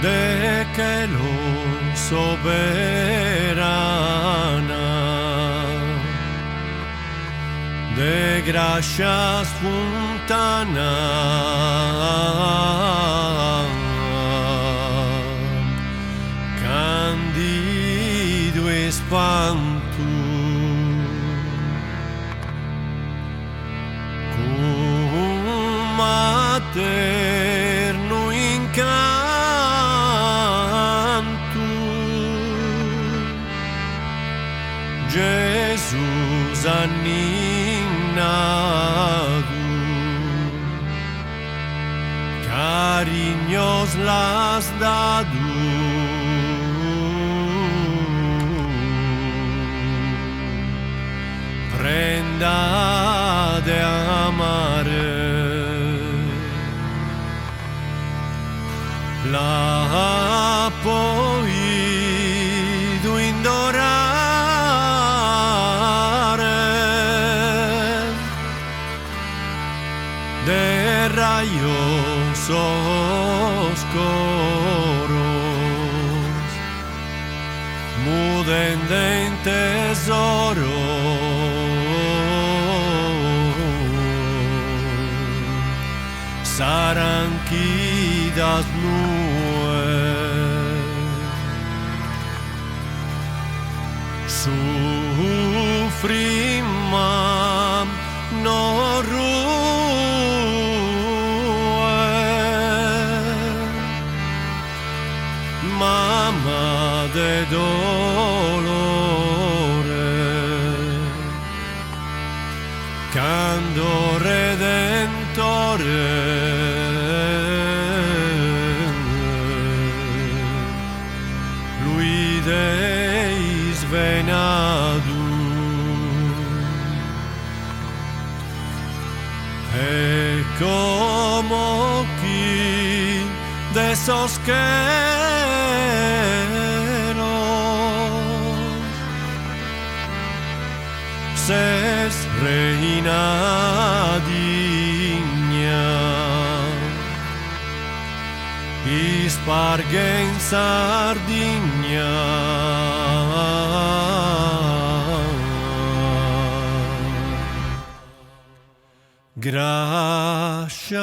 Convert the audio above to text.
de que lo soberana, de gracias fontana, candido espanto, cum materno incanto, Jesus aninado, cariños las dado, prenda de amare, la poido indorare, de rayos oscuros, muden de tesoro, saranquidas nubes, sufrimam no rue, mama de dolore, cando redentore, lui deis venadu, e como qui de esos ses reina digna, isparge in Sardigna, gracias